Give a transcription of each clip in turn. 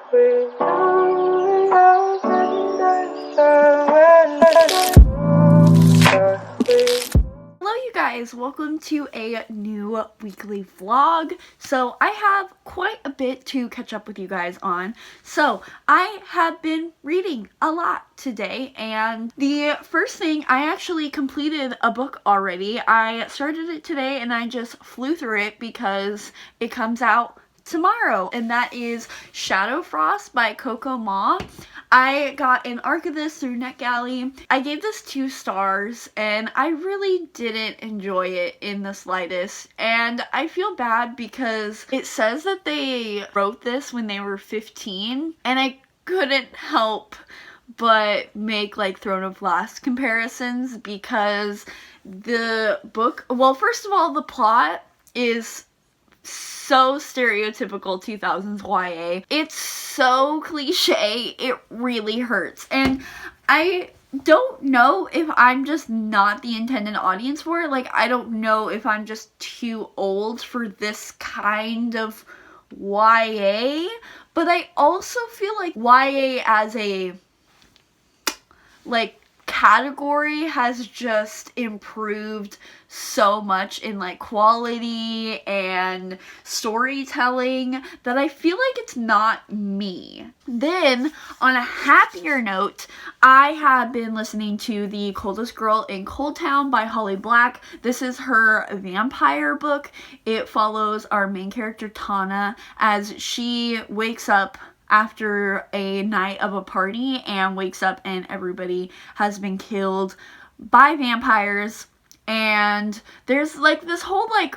Hello you guys, welcome to a new weekly vlog. So I have quite a bit to catch up with you guys on. So I have been reading a lot today, and the first thing, I actually completed a book already. I started it today and I just flew through it because it comes out tomorrow, and that is Shadow Frost by Coco Ma. I got an arc of this through NetGalley. I gave this 2 stars and I really didn't enjoy it in the slightest, and I feel bad because it says that they wrote this when they were 15, and I couldn't help but make like Throne of Glass comparisons because the book, well, first of all, the plot is so stereotypical 2000s YA. It's so cliche, it really hurts. And I don't know if I'm just not the intended audience for it. Like, I don't know if I'm just too old for this kind of YA. But I also feel like YA as a, like, category has just improved so much in like quality and storytelling that I feel like it's not me. Then on a happier note, I have been listening to The Coldest Girl in Cold Town by Holly Black. This is her vampire book. It follows our main character Tana as she wakes up after a night of a party and wakes up and everybody has been killed by vampires. And there's like this whole like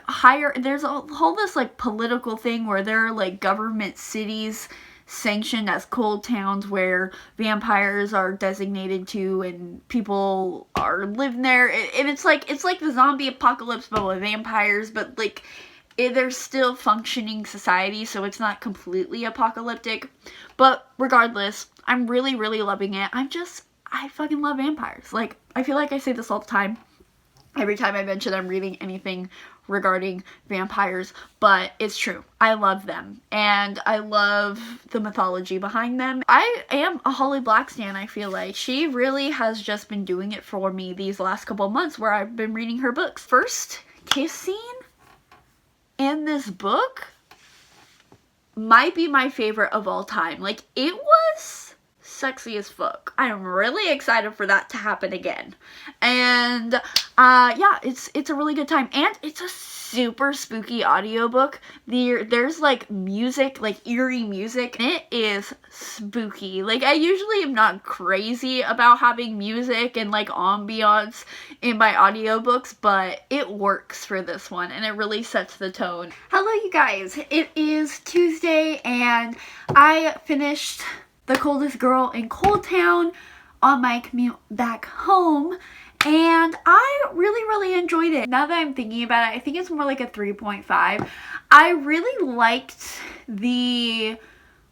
there's a whole this like political thing where there are like government cities sanctioned as cold towns where vampires are designated to and people are living there, and it's like the zombie apocalypse but with vampires, but like there's still functioning society, so it's not completely apocalyptic. But regardless, I'm really loving it. I fucking love vampires. Like, I feel like I say this all the time, every time I mention I'm reading anything regarding vampires, but it's true. I love them, and I love the mythology behind them. I am a Holly Black stan. I feel like she really has just been doing it for me these last couple months where I've been reading her books. First kiss scene in this book might be my favorite of all time. Like, it was sexy as fuck. I'm really excited for that to happen again. And yeah, it's a really good time, and it's a super spooky audiobook. There's like music, like eerie music, and it is spooky. Like, I usually am not crazy about having music and like ambiance in my audiobooks, but it works for this one and it really sets the tone. Hello you guys, it is Tuesday and I finished The Coldest Girl in Cold Town on my commute back home, and I really enjoyed it. Now that I'm thinking about it, I think it's more like a 3.5. I really liked the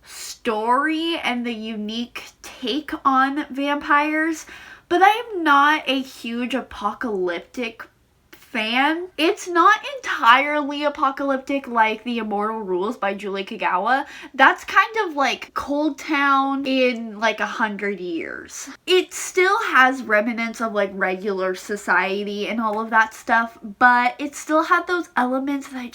story and the unique take on vampires, but I am not a huge apocalyptic fan. It's not entirely apocalyptic like The Immortal Rules by Julie Kagawa. That's kind of like Cold Town in like 100 years. It still has remnants of like regular society and all of that stuff, but it still had those elements that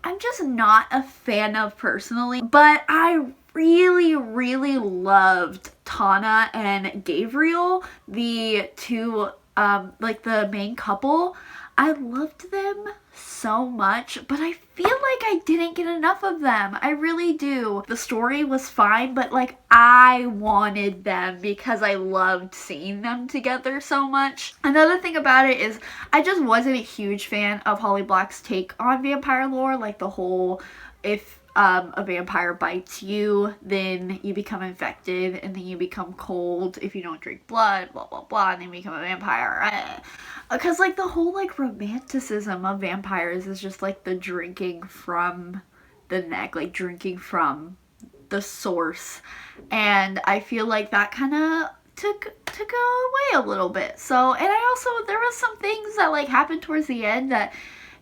I'm just not a fan of personally. But I really loved Tana and Gabriel, the two like the main couple. I loved them so much, but I feel like I didn't get enough of them. I really do. The story was fine, but like I wanted them because I loved seeing them together so much. Another thing about it is I just wasn't a huge fan of Holly Black's take on vampire lore, like the whole if a vampire bites you, then you become infected, and then you become cold if you don't drink blood, blah blah blah, and then you become a vampire. Because like the whole like romanticism of vampires is just like the drinking from the neck, like drinking from the source, and I feel like that kind of took away a little bit. So, and I also, there was some things that like happened towards the end that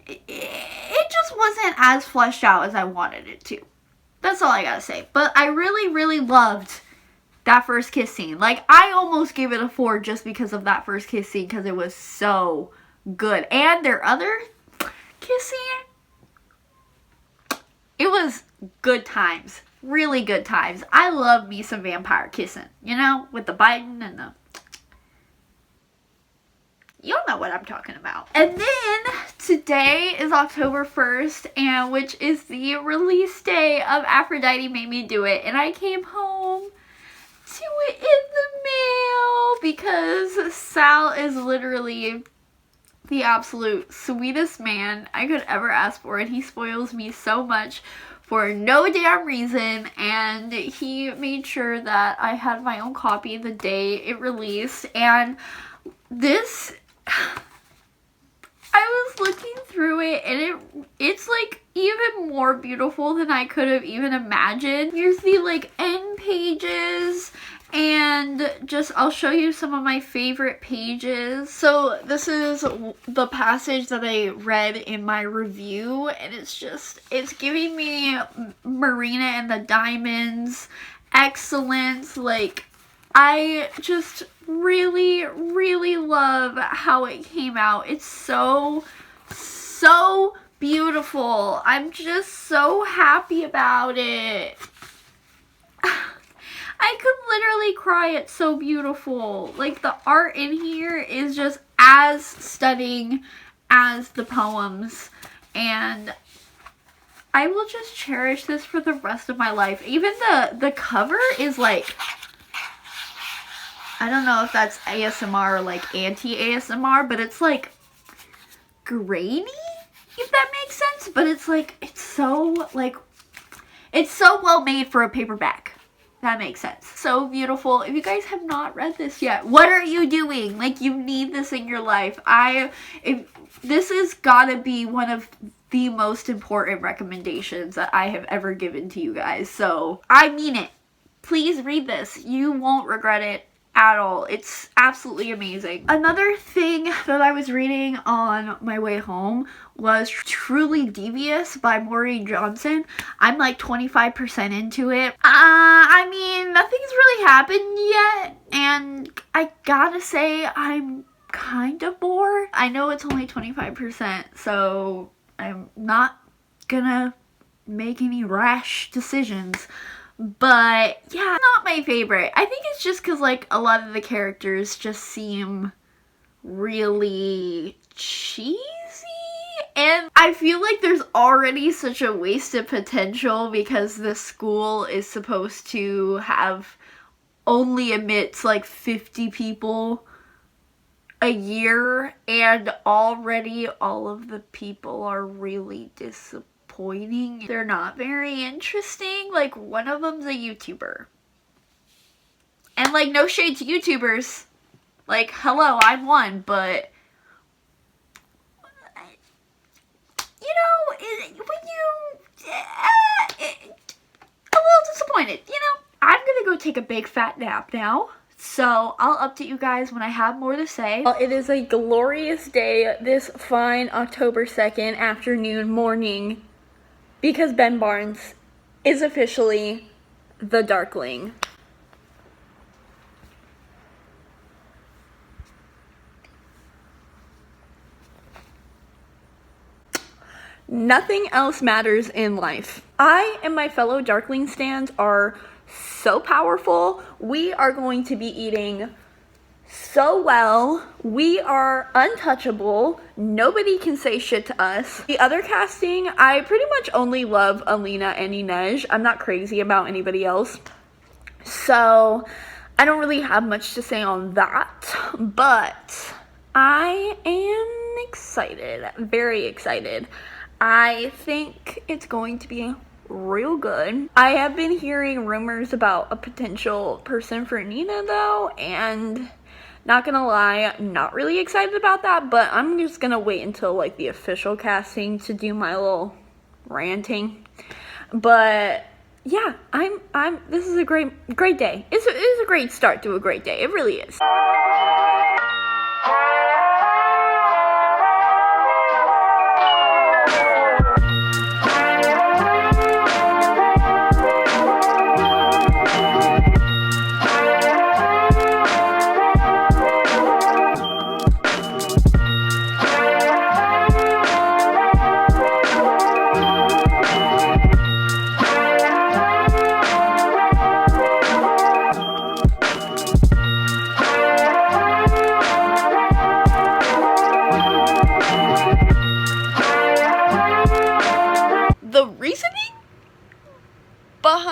it just wasn't as fleshed out as I wanted it to. That's all I gotta say. But I really, really loved that first kiss scene. Like, I almost gave it a 4 just because of that first kiss scene, because it was so good. And their other kiss scene, it was good times. Really good times. I love me some vampire kissing, you know, with the biting and the... You'll know what I'm talking about. And then today is October 1st, and which is the release day of Aphrodite Made Me Do It. And I came home to it in the mail because Sal is literally the absolute sweetest man I could ever ask for, and he spoils me so much for no damn reason. And he made sure that I had my own copy the day it released. And this, I was looking through it, and it's like even more beautiful than I could have even imagined. Here's the like end pages, and just I'll show you some of my favorite pages. So this is the passage that I read in my review, and it's giving me Marina and the Diamonds excellence. Like, I just really, really love how it came out. It's so beautiful. I'm just so happy about it. I could literally cry. It's so beautiful. Like, the art in here is just as stunning as the poems, and I will just cherish this for the rest of my life. Even the cover is like, I don't know if that's ASMR or like anti-ASMR, but it's like grainy, if that makes sense. But it's like, it's so well made for a paperback. That makes sense. So beautiful. If you guys have not read this yet, what are you doing? Like, you need this in your life. This has gotta be one of the most important recommendations that I have ever given to you guys. So, I mean it. Please read this. You won't regret it at all. It's absolutely amazing. Another thing that I was reading on my way home was Truly Devious by Maureen Johnson. I'm like 25% into it. I mean, nothing's really happened yet, and I gotta say, I'm kind of bored. I know it's only 25%, so I'm not gonna make any rash decisions. But yeah, not my favorite. I think it's just because like a lot of the characters just seem really cheesy, and I feel like there's already such a wasted potential because the school is supposed to have only admits like 50 people a year, and already all of the people are really disappointing. They're not very interesting. Like, one of them's a YouTuber, and like, no shade to YouTubers, like, hello, I'm one, but you know, when you a little disappointed, you know. I'm gonna go take a big fat nap now, so I'll update you guys when I have more to say. Well, it is a glorious day this fine October 2nd afternoon, morning, because Ben Barnes is officially the Darkling. Nothing else matters in life. I and my fellow Darkling stands are so powerful. We are going to be eating so well. We are untouchable. Nobody can say shit to us. The other casting, I pretty much only love Alina and Inej. I'm not crazy about anybody else. So I don't really have much to say on that. But I am excited. Very excited. I think it's going to be real good. I have been hearing rumors about a potential person for Nina though, and not gonna lie, not really excited about that, but I'm just gonna wait until like the official casting to do my little ranting. But yeah, this is a great day. It's a great start to a great day. It really is.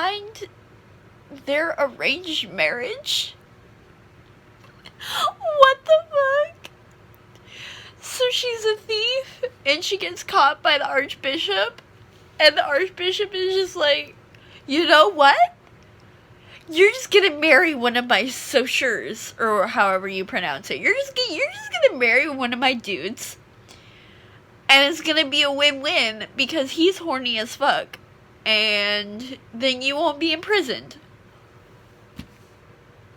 behind their arranged marriage? What the fuck? So she's a thief and she gets caught by the archbishop, and the archbishop is just like, you know what? You're just gonna marry one of my sociers, or however you pronounce it. You're just gonna marry one of my dudes, and it's gonna be a win-win because he's horny as fuck, and then you won't be imprisoned.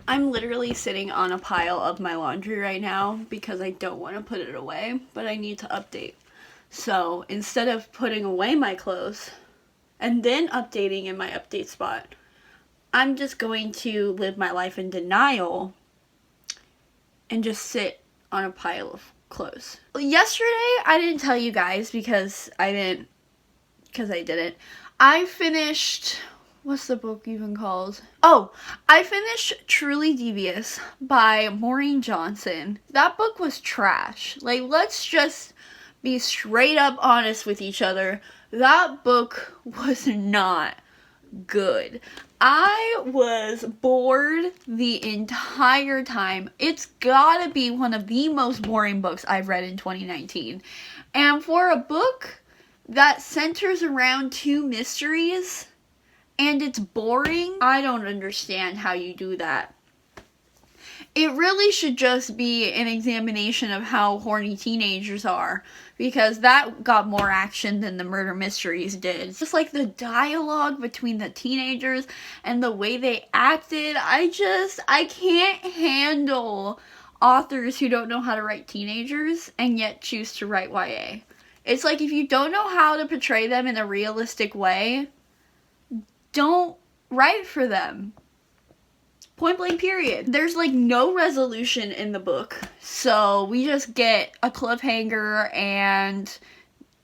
I'm literally sitting on a pile of my laundry right now because I don't want to put it away, but I need to update. So instead of putting away my clothes and then updating in my update spot, I'm just going to live my life in denial and just sit on a pile of clothes. Yesterday, I didn't tell you guys because I didn't. I finished, what's the book even called? Oh, I finished Truly Devious by Maureen Johnson. That book was trash. Like, let's just be straight up honest with each other. That book was not good. I was bored the entire time. It's gotta be one of the most boring books I've read in 2019. And for a book that centers around two mysteries and it's boring, I don't understand how you do that. It really should just be an examination of how horny teenagers are, because that got more action than the murder mysteries did. It's just like the dialogue between the teenagers and the way they acted. I can't handle authors who don't know how to write teenagers and yet choose to write YA. It's like, if you don't know how to portray them in a realistic way, don't write for them. Point blank period. There's like no resolution in the book, so we just get a cliffhanger and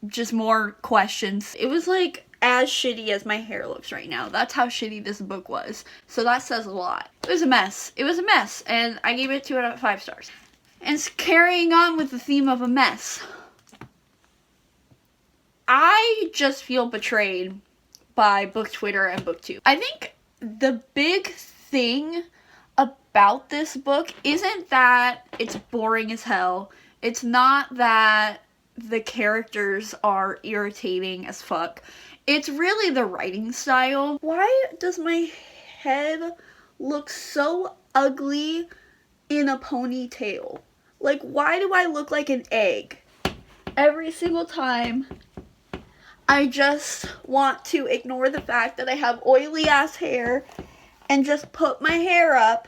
just more questions. It was like as shitty as my hair looks right now. That's how shitty this book was. So that says a lot. It was a mess. It was a mess, and I gave it 2 out of 5 stars. And carrying on with the theme of a mess, I just feel betrayed by book Twitter and booktube. I think the big thing about this book isn't that it's boring as hell. It's not that the characters are irritating as fuck. It's really the writing style. Why does my head look so ugly in a ponytail? Like, why do I look like an egg? Every single time, I just want to ignore the fact that I have oily ass hair and just put my hair up,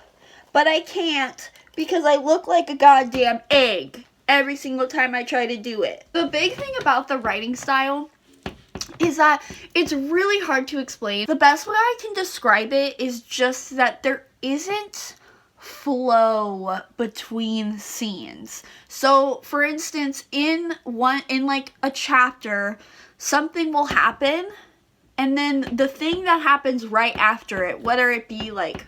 but I can't because I look like a goddamn egg every single time I try to do it. The big thing about the writing style is that it's really hard to explain. The best way I can describe it is just that there isn't flow between scenes. So, for instance, in like a chapter, something will happen, and then the thing that happens right after it, whether it be like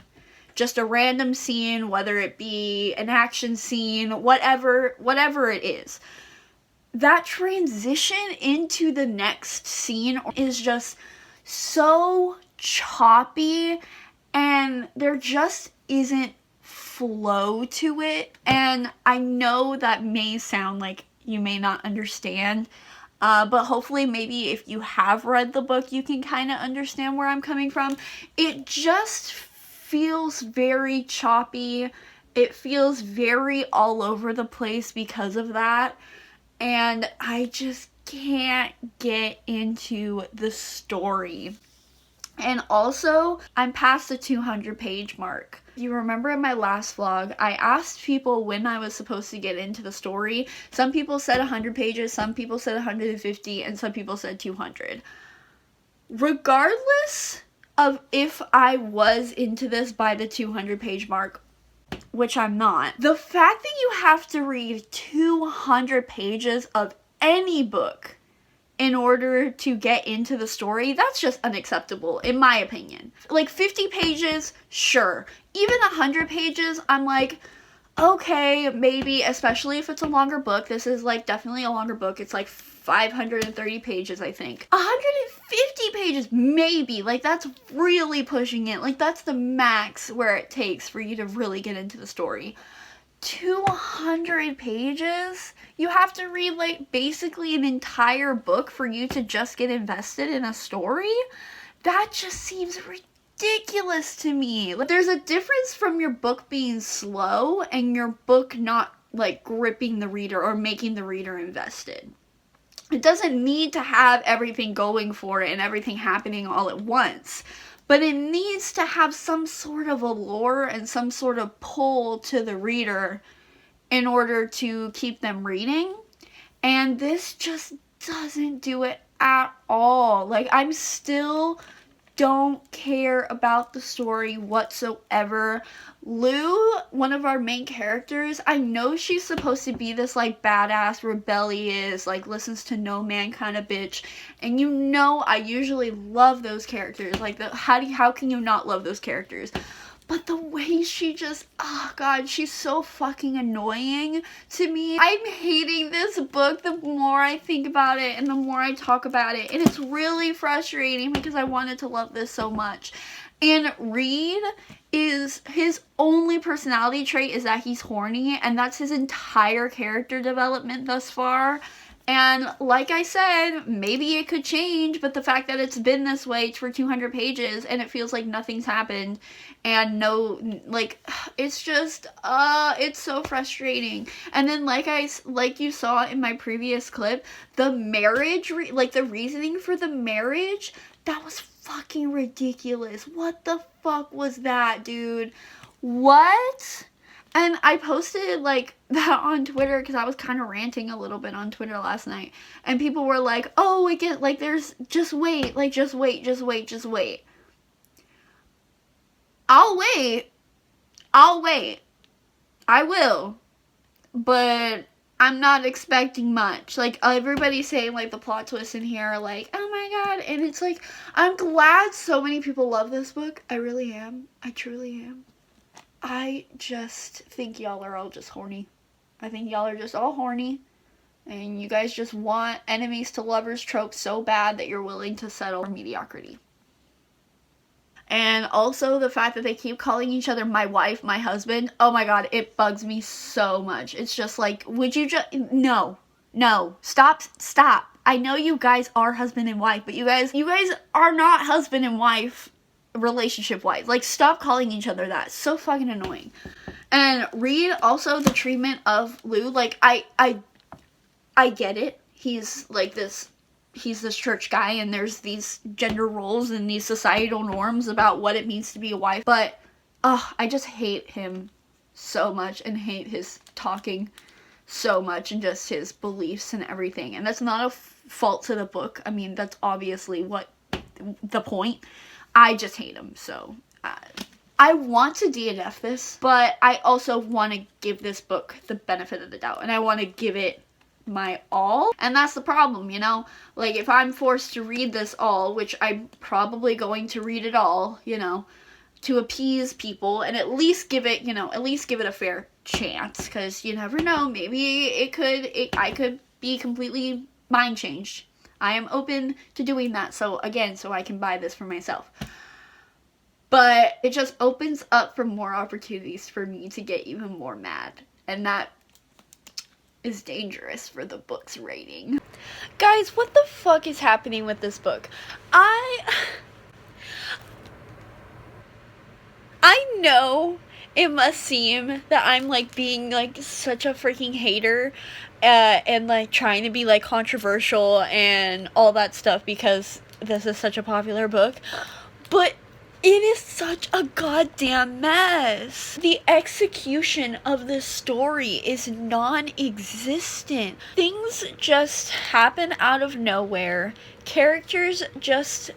just a random scene, whether it be an action scene, whatever it is, that transition into the next scene is just so choppy, and there just isn't flow to it. And I know that may sound like you may not understand, but hopefully maybe if you have read the book, you can kind of understand where I'm coming from. It just feels very choppy. It feels very all over the place because of that. And I just can't get into the story. And also, I'm past the 200 page mark. You remember in my last vlog, I asked people when I was supposed to get into the story. Some people said 100 pages, some people said 150, and some people said 200. Regardless of if I was into this by the 200 page mark, which I'm not, the fact that you have to read 200 pages of any book in order to get into the story, that's just unacceptable, in my opinion. Like, 50 pages, sure. Even 100 pages, I'm like, okay, maybe, especially if it's a longer book. This is, like, definitely a longer book. It's, like, 530 pages, I think. 150 pages, maybe. Like, that's really pushing it. Like, that's the max where it takes for you to really get into the story. 200 pages? You have to read, like, basically an entire book for you to just get invested in a story? That just seems ridiculous to me. Like, there's a difference from your book being slow and your book not, like, gripping the reader or making the reader invested. It doesn't need to have everything going for it and everything happening all at once. But it needs to have some sort of allure and some sort of pull to the reader in order to keep them reading. And this just doesn't do it at all. Like, I'm still don't care about the story whatsoever. Lou, one of our main characters, I know she's supposed to be this, like, badass, rebellious, like, listens to no man kind of bitch, and you know I usually love those characters. Like, how can you not love those characters? But the way she just, oh god, she's so fucking annoying to me. I'm hating this book the more I think about it and the more I talk about it. And it's really frustrating because I wanted to love this so much. And Reed is, his only personality trait is that he's horny, and that's his entire character development thus far. And like I said, maybe it could change, but the fact that it's been this way for 200 pages and it feels like nothing's happened and no, like, it's just, it's so frustrating. And then like you saw in my previous clip, the marriage, like the reasoning for the marriage, that was fucking ridiculous. What the fuck was that, dude? What? And I posted, like, that on Twitter because I was kind of ranting a little bit on Twitter last night. And people were like, oh, we get, like, there's, just wait. Like, just wait, just wait, just wait. I'll wait. I'll wait. I will. But I'm not expecting much. Like, everybody's saying, like, the plot twists in here are like, oh my god. And it's like, I'm glad so many people love this book. I really am. I truly am. I just think y'all are all just horny. I think y'all are just all horny. And you guys just want enemies to lovers tropes so bad that you're willing to settle for mediocrity. And also the fact that they keep calling each other my wife, my husband. Oh my god, it bugs me so much. It's just like, would you just... No. Stop. I know you guys are husband and wife, but you guys are not husband and wife relationship wise. Like, stop calling each other that. So fucking annoying. And Reed, also the treatment of Lou, like, I get it. He's like this church guy, and there's these gender roles and these societal norms about what it means to be a wife, but I just hate him so much and hate his talking so much and just his beliefs and everything. And that's not a fault to the book. I mean, that's obviously what the point. I just hate him, so I want to DNF this, but I also want to give this book the benefit of the doubt, and I want to give it my all, and that's the problem, you know? Like, if I'm forced to read this all, which I'm probably going to read it all, you know, to appease people, and at least give it, you know, at least give it a fair chance, because you never know, maybe I could be completely mind changed. I am open to doing that, so again, so I can buy this for myself. But it just opens up for more opportunities for me to get even more mad. And that is dangerous for the book's rating. Guys, what the fuck is happening with this book? I know it must seem that I'm, like, being, like, such a freaking hater, and, like, trying to be, like, controversial and all that stuff because this is such a popular book, but it is such a goddamn mess. The execution of this story is non-existent. Things just happen out of nowhere. Characters just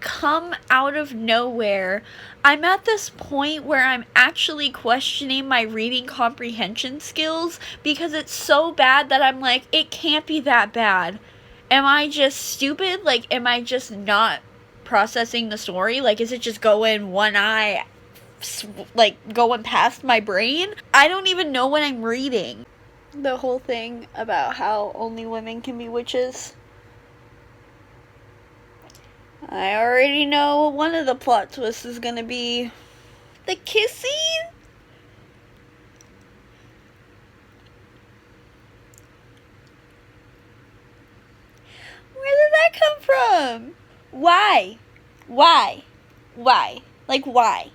come out of nowhere. I'm at this point where I'm actually questioning my reading comprehension skills because it's so bad that I'm like, it can't be that bad. Am I just stupid? Like, am I just not processing the story? Like, is it just going one eye, like, going past my brain? I don't even know what I'm reading. The whole thing about how only women can be witches. I already know what one of the plot twists is gonna be. The kissing? Where did that come from? Why? Why? Why? Like, why?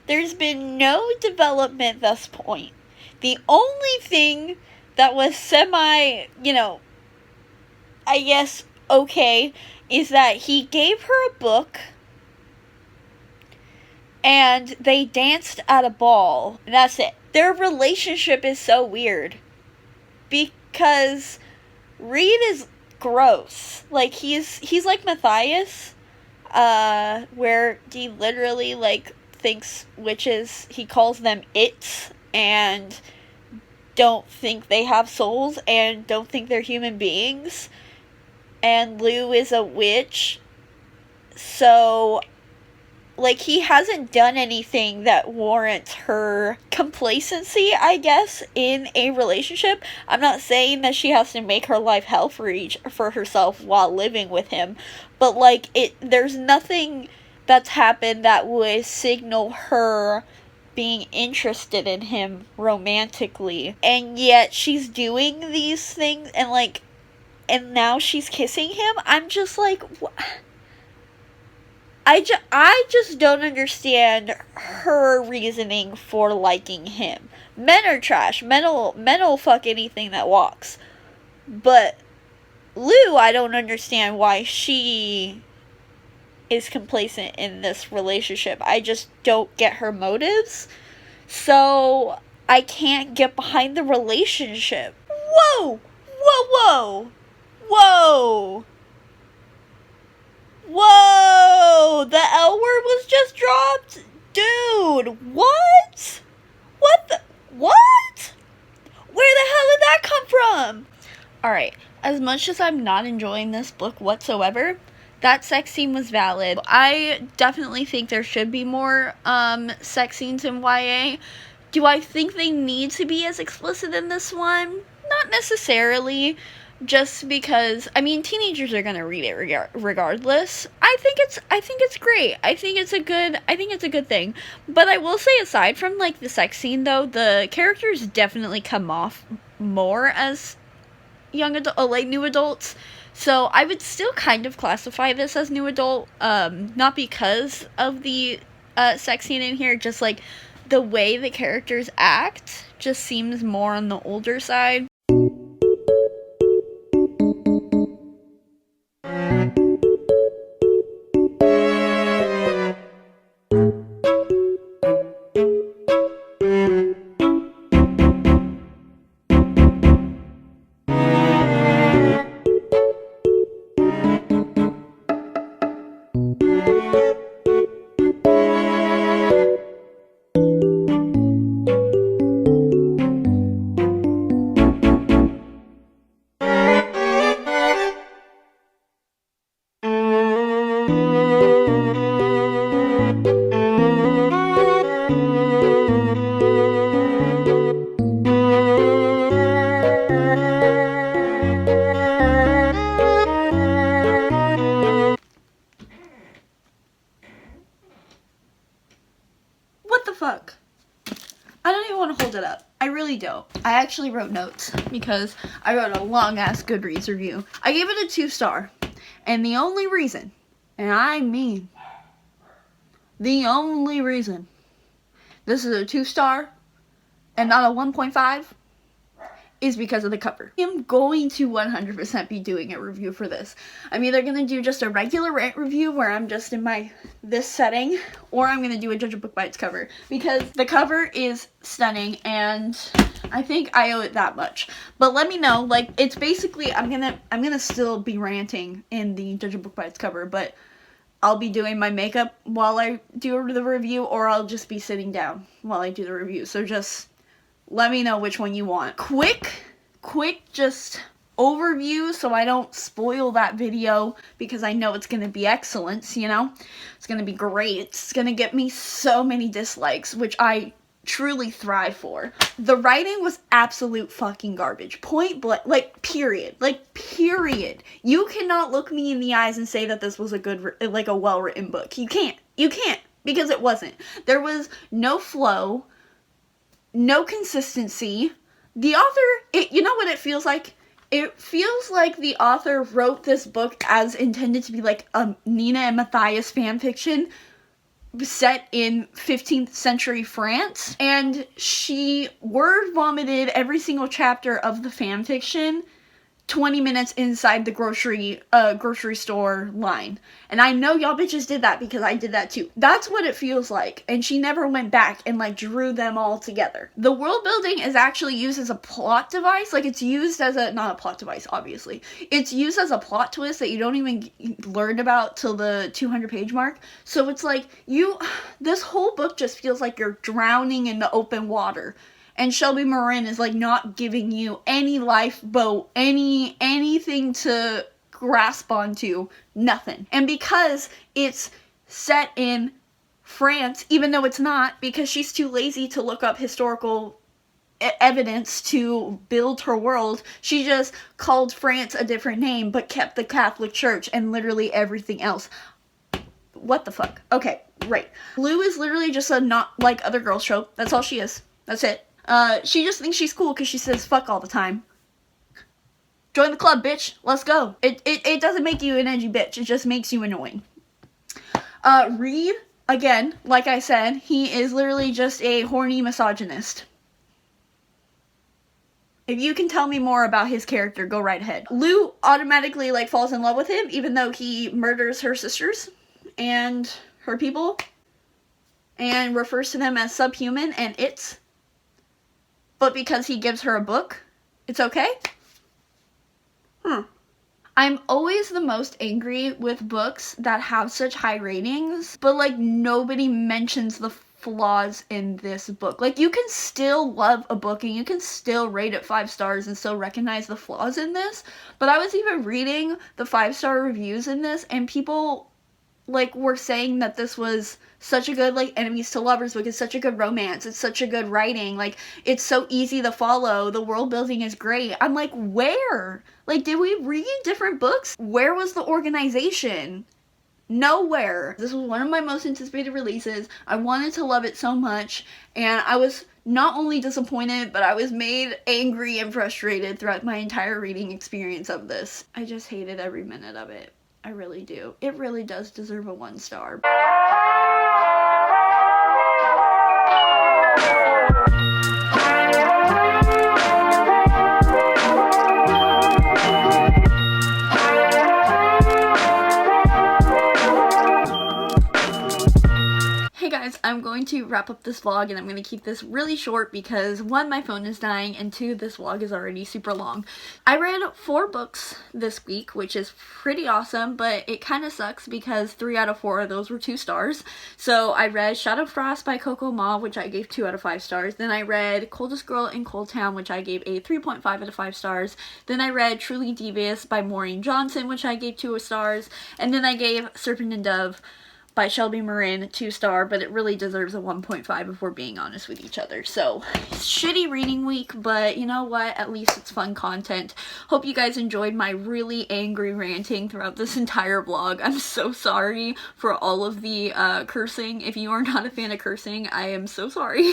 There's been no development thus point. The only thing that was semi, I guess, okay, is that he gave her a book and they danced at a ball. And that's it. Their relationship is so weird. Because Reed is gross. Like, he's like Matthias, where he literally, like, thinks witches, he calls them its, and don't think they have souls, and don't think they're human beings. And Lou is a witch, so, like, he hasn't done anything that warrants her complacency, I guess, in a relationship. I'm not saying that she has to make her life hell for herself while living with him, but, like, there's nothing that's happened that would signal her being interested in him romantically. And yet she's doing these things, and now she's kissing him. I'm just like, what? I just don't understand her reasoning for liking him. Men are trash. Men will fuck anything that walks. But Lou, I don't understand why she is complacent in this relationship. I just don't get her motives. So I can't get behind the relationship. Whoa! Whoa, whoa! Whoa! Whoa! The L word was just dropped? Dude, what? What? Where the hell did that come from? Alright, as much as I'm not enjoying this book whatsoever, that sex scene was valid. I definitely think there should be more sex scenes in YA. Do I think they need to be as explicit in this one? Not necessarily. Just because, I mean, teenagers are gonna read it regardless. I think it's great. I think it's a good thing. But I will say, aside from, like, the sex scene, though, the characters definitely come off more as new adults. So I would still kind of classify this as new adult, not because of the sex scene in here, just, like, the way the characters act just seems more on the older side. What the fuck? I don't even want to hold it up. I really don't. I actually wrote notes because I wrote a long-ass Goodreads review. I gave it a 2-star. And the only reason, and I mean the only reason, this is a 2-star and not a 1.5 is because of the cover. I'm going to 100% be doing a review for this. I'm either going to do just a regular rant review where I'm just in this setting, or I'm going to do a Judge a Book by its cover, because the cover is stunning and I think I owe it that much. But let me know, like, it's basically, I'm gonna still be ranting in the Judge a Book by its cover, but I'll be doing my makeup while I do the review, or I'll just be sitting down while I do the review. So just let me know which one you want. Quick just overview so I don't spoil that video, because I know it's gonna be excellent, you know? It's gonna be great. It's gonna get me so many dislikes, which I truly thrive for. The writing was absolute fucking garbage. Point blank, like, period. Like, period. You cannot look me in the eyes and say that this was a good, like, a well-written book. You can't. You can't. Because it wasn't. There was no flow, no consistency. The author, you know what it feels like? It feels like the author wrote this book as intended to be like a Nina and Matthias fanfiction set in 15th century France, and she word vomited every single chapter of the fanfiction 20 minutes inside the grocery store line. And I know y'all bitches did that because I did that too. That's what it feels like. And she never went back and like drew them all together. The world building is actually used as a plot device. Like, it's used as a, not a plot device, obviously. It's used as a plot twist that you don't even learn about till the 200-page mark. So it's like, this whole book just feels like you're drowning in the open water. And Shelby Marin is like not giving you any lifeboat, anything to grasp onto, nothing. And because it's set in France, even though it's not, because she's too lazy to look up historical evidence to build her world, she just called France a different name, but kept the Catholic Church and literally everything else. What the fuck? Okay, right. Lou is literally just a not like other girls trope. That's all she is. That's it. She just thinks she's cool because she says fuck all the time. Join the club, bitch. Let's go. It doesn't make you an edgy bitch. It just makes you annoying. Reed, again, like I said, he is literally just a horny misogynist. If you can tell me more about his character, go right ahead. Lou automatically, like, falls in love with him, even though he murders her sisters and her people and refers to them as subhuman and it's. But because he gives her a book, it's okay? I'm always the most angry with books that have such high ratings, but like nobody mentions the flaws in this book. Like, you can still love a book and you can still rate it 5 stars and still recognize the flaws in this. But I was even reading the 5-star reviews in this and people like were saying that this was such a good like enemies to lovers book. It's such a good romance. It's such a good writing. Like, it's so easy to follow. The world building is great. I'm like, where? Like, did we read different books? Where was the organization? Nowhere. This was one of my most anticipated releases. I wanted to love it so much, and I was not only disappointed, but I was made angry and frustrated throughout my entire reading experience of this. I just hated every minute of it. I really do. It really does deserve a 1 star. Hey guys, I'm going to wrap up this vlog and I'm going to keep this really short because 1, my phone is dying, and 2, this vlog is already super long. I read 4 books this week, which is pretty awesome, but it kind of sucks because 3 out of 4 of those were 2 stars. So I read Shadow Frost by Coco Ma, which I gave 2 out of 5 stars. Then I read Coldest Girl in Cold Town, which I gave a 3.5 out of 5 stars. Then I read Truly Devious by Maureen Johnson, which I gave 2 stars. And then I gave Serpent and Dove by Shelby Marin 2 star, but it really deserves a 1.5 if we're being honest with each other. So, shitty reading week, but you know what? At least it's fun content. Hope you guys enjoyed my really angry ranting throughout this entire vlog. I'm so sorry for all of the cursing. If you are not a fan of cursing, I am so sorry.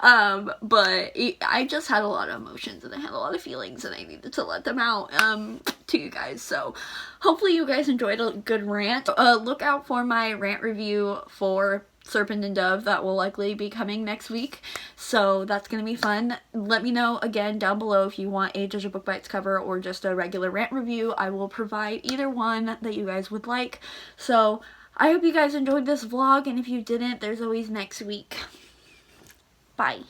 I just had a lot of emotions and I had a lot of feelings and I needed to let them out to you guys. So, hopefully you guys enjoyed a good rant. Look out for my rant review for Serpent and Dove that will likely be coming next week. So that's going to be fun. Let me know again down below if you want a Judge a Book by its cover or just a regular rant review. I will provide either one that you guys would like. So I hope you guys enjoyed this vlog, and if you didn't, there's always next week. Bye.